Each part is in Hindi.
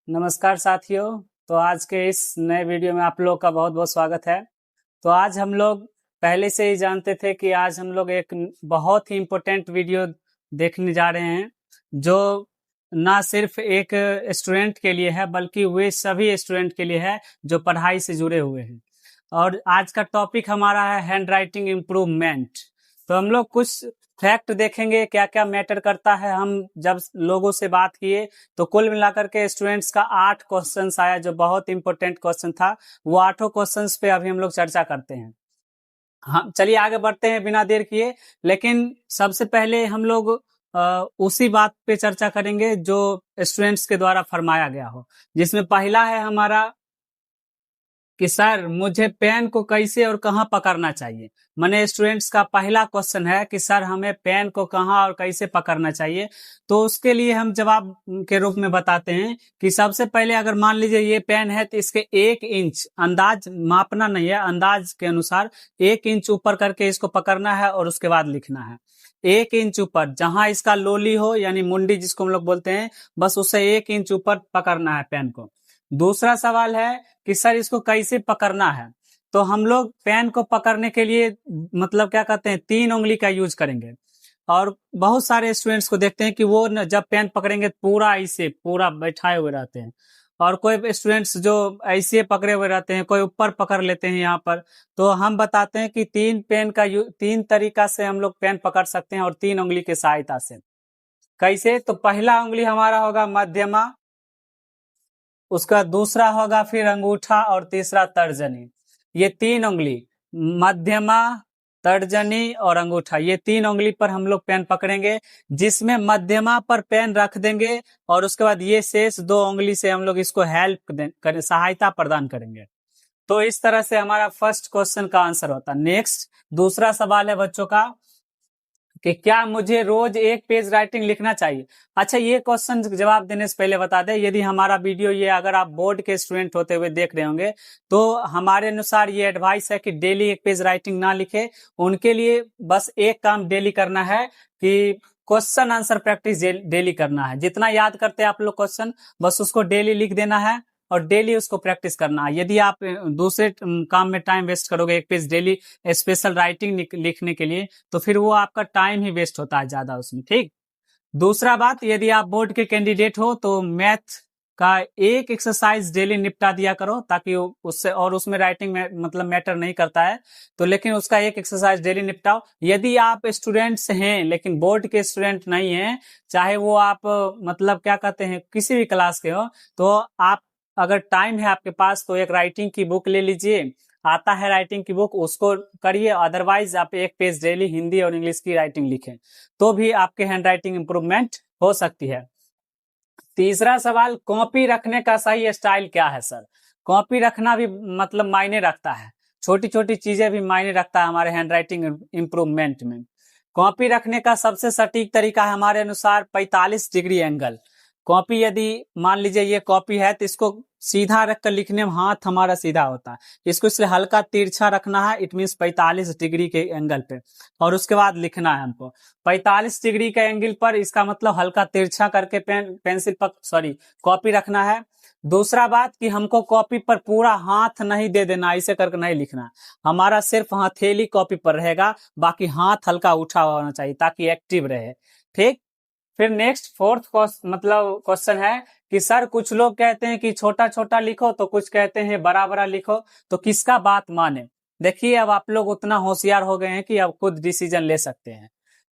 नमस्कार साथियों। तो आज के इस नए वीडियो में आप लोग का बहुत बहुत स्वागत है। तो आज हम लोग पहले से ही जानते थे कि आज हम लोग एक बहुत ही इम्पोर्टेंट वीडियो देखने जा रहे हैं, जो ना सिर्फ एक स्टूडेंट के लिए है बल्कि वे सभी स्टूडेंट के लिए है जो पढ़ाई से जुड़े हुए हैं। और आज का टॉपिक हमारा है हैंड राइटिंग इम्प्रूवमेंट। तो हम लोग कुछ फैक्ट देखेंगे क्या क्या मैटर करता है। हम जब लोगों से बात किए तो कुल मिलाकर के स्टूडेंट्स का 8 क्वेश्चंस आया, जो बहुत इंपॉर्टेंट क्वेश्चन था। वो 8 क्वेश्चंस पे अभी हम लोग चर्चा करते हैं। हाँ, चलिए आगे बढ़ते हैं बिना देर किए। लेकिन सबसे पहले हम लोग उसी बात पे चर्चा करेंगे जो स्टूडेंट्स के द्वारा फरमाया गया हो, जिसमें पहला है हमारा कि सर मुझे पेन को कैसे और कहाँ पकड़ना चाहिए। मैंने स्टूडेंट्स का पहला क्वेश्चन है कि सर हमें पेन को कहाँ और कैसे पकड़ना चाहिए। तो उसके लिए हम जवाब के रूप में बताते हैं कि सबसे पहले अगर मान लीजिए ये पेन है तो इसके 1 इंच, अंदाज मापना नहीं है, अंदाज के अनुसार 1 इंच ऊपर करके इसको पकड़ना है और उसके बाद लिखना है। 1 इंच ऊपर, जहां इसका लोली हो यानी मुंडी जिसको हम लोग बोलते हैं, बस उससे 1 इंच ऊपर पकड़ना है पेन को। दूसरा सवाल है कि सर इसको कैसे पकड़ना है। तो हम लोग पेन को पकड़ने के लिए मतलब क्या कहते हैं, 3 उंगली का यूज करेंगे। और बहुत सारे स्टूडेंट्स को देखते हैं कि वो न जब पेन पकड़ेंगे पूरा ऐसे पूरा बैठाए हुए रहते हैं, और कोई स्टूडेंट्स जो ऐसे पकड़े हुए रहते हैं, कोई ऊपर पकड़ लेते हैं यहाँ पर। तो हम बताते हैं कि 3 तरीका से हम लोग पेन पकड़ सकते हैं, और 3 उंगली की सहायता से। कैसे? तो पहला उंगली हमारा होगा मध्यमा, उसका दूसरा होगा फिर अंगूठा, और तीसरा तर्जनी। ये 3 उंगली, मध्यमा, तर्जनी और अंगूठा, ये 3 उंगली पर हम लोग पेन पकड़ेंगे, जिसमें मध्यमा पर पेन रख देंगे और उसके बाद ये शेष 2 उंगली से हम लोग इसको सहायता प्रदान करेंगे। तो इस तरह से हमारा फर्स्ट क्वेश्चन का आंसर होता है। नेक्स्ट दूसरा सवाल है बच्चों का कि क्या मुझे रोज 1 पेज राइटिंग लिखना चाहिए। अच्छा, ये क्वेश्चन जवाब देने से पहले बता दें, यदि हमारा वीडियो ये अगर आप बोर्ड के स्टूडेंट होते हुए देख रहे होंगे तो हमारे अनुसार ये एडवाइस है कि डेली 1 पेज राइटिंग ना लिखे। उनके लिए बस एक काम डेली करना है कि क्वेश्चन आंसर प्रैक्टिस डेली करना है। जितना याद करते हैं आप लोग क्वेश्चन, बस उसको डेली लिख देना है और डेली उसको प्रैक्टिस करना है। यदि आप दूसरे काम में टाइम वेस्ट करोगे 1 पेज डेली स्पेशल राइटिंग लिखने के लिए, तो फिर वो आपका टाइम ही वेस्ट होता है ज्यादा उसमें। ठीक। दूसरा बात, यदि आप बोर्ड के कैंडिडेट हो तो मैथ का एक एक्सरसाइज डेली निपटा दिया करो, ताकि उससे और उसमें राइटिंग में मतलब मैटर नहीं करता है। तो लेकिन उसका एक एक्सरसाइज डेली निपटाओ। यदि आप स्टूडेंट्स हैं लेकिन बोर्ड के स्टूडेंट नहीं हैं, चाहे वो आप मतलब क्या कहते हैं किसी भी क्लास के हो, तो आप अगर टाइम है आपके पास तो एक राइटिंग की बुक ले लीजिए। आता है राइटिंग की बुक, उसको करिए। अदरवाइज आप 1 पेज डेली हिंदी और इंग्लिश की राइटिंग लिखें, तो भी आपके हैंड राइटिंग इंप्रूवमेंट हो सकती है। तीसरा सवाल, कॉपी रखने का सही स्टाइल क्या है सर। कॉपी रखना भी मतलब मायने रखता है, छोटी छोटी चीजें भी मायने रखता है हमारे हैंड राइटिंग इंप्रूवमेंट में। कॉपी रखने का सबसे सटीक तरीका है हमारे अनुसार 45 डिग्री एंगल। कॉपी यदि मान लीजिए ये कॉपी है तो इसको सीधा रखकर लिखने में हाथ हमारा सीधा होता है, इसको इसलिए हल्का तिरछा रखना है, इट मीन्स 45 डिग्री के एंगल पे, और उसके बाद लिखना है हमको 45 डिग्री के एंगल पर। इसका मतलब हल्का तिरछा करके पेंसिल पर कॉपी रखना है। दूसरा बात कि हमको कॉपी पर पूरा हाथ नहीं दे देना, ऐसे करके नहीं लिखना। हमारा सिर्फ हथेली कॉपी पर रहेगा, बाकी हाथ हल्का उठा होना चाहिए ताकि एक्टिव रहे। ठीक। फिर नेक्स्ट फोर्थ मतलब क्वेश्चन है कि सर कुछ लोग कहते हैं कि छोटा छोटा लिखो, तो कुछ कहते हैं बड़ा बड़ा लिखो, तो किसका बात माने। देखिए, अब आप लोग उतना होशियार हो गए हैं कि अब खुद डिसीजन ले सकते हैं।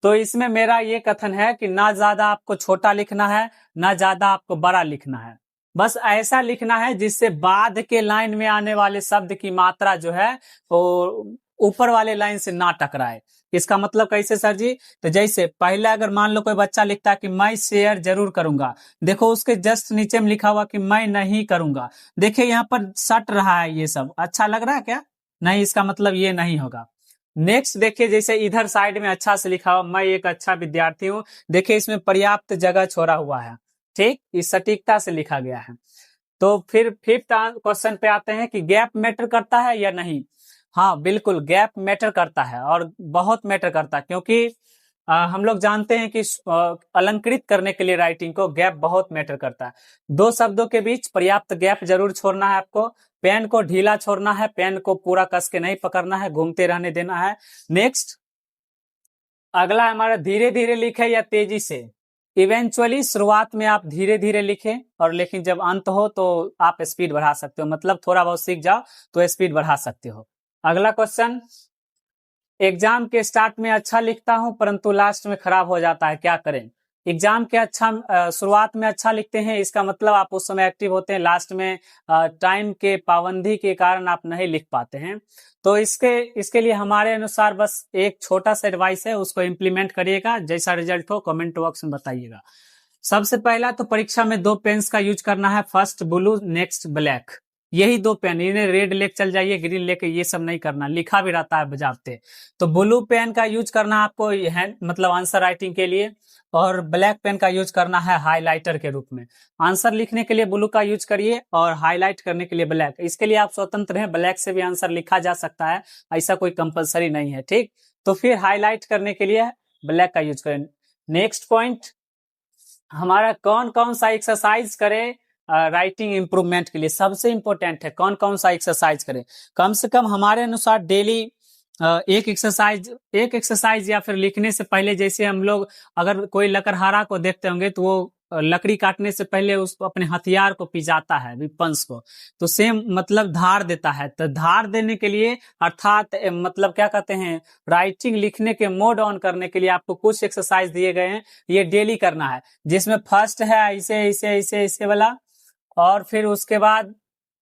तो इसमें मेरा ये कथन है कि ना ज्यादा आपको छोटा लिखना है, ना ज्यादा आपको बड़ा लिखना है। बस ऐसा लिखना है जिससे बाद के लाइन में आने वाले शब्द की मात्रा जो है वो ऊपर वाले लाइन से ना टकराए। इसका मतलब कैसे सर जी? तो जैसे पहले अगर मान लो कोई बच्चा लिखता है कि मैं शेयर जरूर करूंगा, देखो उसके जस्ट नीचे में लिखा हुआ कि मैं नहीं करूंगा। देखिए यहाँ पर सट रहा है, ये सब अच्छा लग रहा है क्या? नहीं, इसका मतलब ये नहीं होगा। नेक्स्ट देखिए, जैसे इधर साइड में अच्छा से लिखा हुआ मैं एक अच्छा विद्यार्थी हूँ, देखिए इसमें पर्याप्त जगह छोड़ा हुआ है। ठीक, इस सटीकता से लिखा गया है। तो फिर फिफ्थ क्वेश्चन पे आते हैं कि गैप मैटर करता है या नहीं। हाँ बिल्कुल, गैप मैटर करता है और बहुत मैटर करता है, क्योंकि हम लोग जानते हैं कि अलंकृत करने के लिए राइटिंग को गैप बहुत मैटर करता है। दो शब्दों के बीच पर्याप्त गैप जरूर छोड़ना है आपको। पेन को ढीला छोड़ना है, पेन को पूरा कस के नहीं पकड़ना है, घूमते रहने देना है। नेक्स्ट, अगला हमारा धीरे धीरे लिखे या तेजी से। इवेंचुअली शुरुआत में आप धीरे धीरे लिखें, और लेकिन जब अंत हो तो आप स्पीड बढ़ा सकते हो, मतलब थोड़ा बहुत सीख जाओ तो स्पीड बढ़ा सकते हो। अगला क्वेश्चन, एग्जाम के स्टार्ट में अच्छा लिखता हूं परंतु लास्ट में खराब हो जाता है, क्या करें? एग्जाम के शुरुआत में अच्छा लिखते हैं, इसका मतलब आप उस समय एक्टिव होते हैं, लास्ट में टाइम के पाबंदी के कारण आप नहीं लिख पाते हैं। तो इसके लिए हमारे अनुसार बस एक छोटा सा एडवाइस है, उसको इम्प्लीमेंट करिएगा, जैसा रिजल्ट हो कमेंट बॉक्स में बताइएगा। सबसे पहला तो परीक्षा में 2 पेन्स का यूज करना है, फर्स्ट ब्लू नेक्स्ट ब्लैक। यही 2 पेन, इन्हें रेड लेके चल जाइए, ग्रीन लेके ये सब नहीं करना, लिखा भी रहता है बजाते। तो ब्लू पेन का यूज करना आपको है मतलब आंसर राइटिंग के लिए, और ब्लैक पेन का यूज करना है हाईलाइटर के रूप में। आंसर लिखने के लिए ब्लू का यूज करिए और हाईलाइट करने के लिए ब्लैक। इसके लिए आप स्वतंत्र हैं, ब्लैक से भी आंसर लिखा जा सकता है, ऐसा कोई कंपलसरी नहीं है, ठीक। तो फिर हाईलाइट करने के लिए ब्लैक का यूज करें। नेक्स्ट पॉइंट, हमारा कौन कौन सा एक्सरसाइज करें राइटिंग इंप्रूवमेंट के लिए, सबसे इंपॉर्टेंट है कौन कौन सा एक्सरसाइज करें। कम से कम हमारे अनुसार डेली एक एक्सरसाइज या फिर लिखने से पहले, जैसे हम लोग अगर कोई लकड़हारा को देखते होंगे तो वो लकड़ी काटने से पहले उसको अपने हथियार को पिजाता है, विपंस को, तो सेम मतलब धार देता है। तो धार देने के लिए अर्थात मतलब क्या कहते हैं, राइटिंग लिखने के मोड ऑन करने के लिए आपको कुछ एक्सरसाइज दिए गए हैं, ये डेली करना है। जिसमें फर्स्ट है ऐसे ऐसे ऐसे ऐसे वाला, और फिर उसके बाद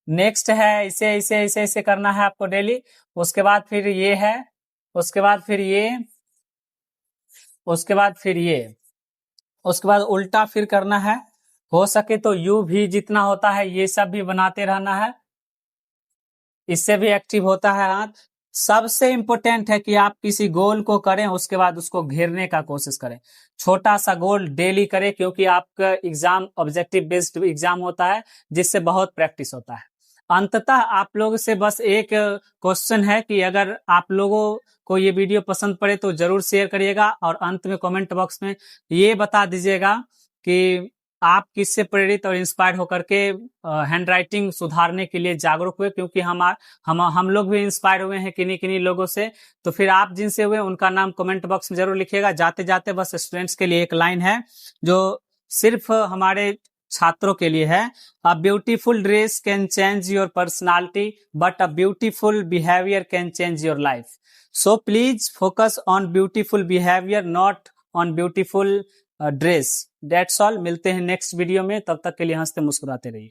नेक्स्ट है ऐसे ऐसे ऐसे ऐसे करना है आपको डेली। उसके बाद फिर ये है, उसके बाद फिर ये, उसके बाद फिर ये, उसके बाद उल्टा फिर करना है। हो सके तो यू भी जितना होता है ये सब भी बनाते रहना है, इससे भी एक्टिव होता है हाथ। सबसे इंपॉर्टेंट है कि आप किसी गोल को करें, उसके बाद उसको घेरने का कोशिश करें। छोटा सा गोल डेली करें, क्योंकि आपका एग्जाम ऑब्जेक्टिव बेस्ड एग्जाम होता है, जिससे बहुत प्रैक्टिस होता है। अंततः आप लोगों से बस एक क्वेश्चन है कि अगर आप लोगों को ये वीडियो पसंद पड़े तो जरूर शेयर करिएगा, और अंत में कमेंट बॉक्स में ये बता दीजिएगा कि आप किससे प्रेरित और इंस्पायर होकर के हैंड राइटिंग सुधारने के लिए जागरूक हुए, क्योंकि हम लोग भी इंस्पायर हुए हैं किन्हीं किन्हीं लोगों से। तो फिर आप जिनसे हुए उनका नाम कमेंट बॉक्स में जरूर लिखिएगा। जाते जाते बस स्टूडेंट्स के लिए एक लाइन है जो सिर्फ हमारे छात्रों के लिए है, a beautiful dress can change your personality but a beautiful behaviour can change your life. So please focus on beautiful behaviour, not on beautiful dress. That's all. मिलते हैं नेक्स्ट वीडियो में, तब तक के लिए हंसते मुस्कुराते रहिए।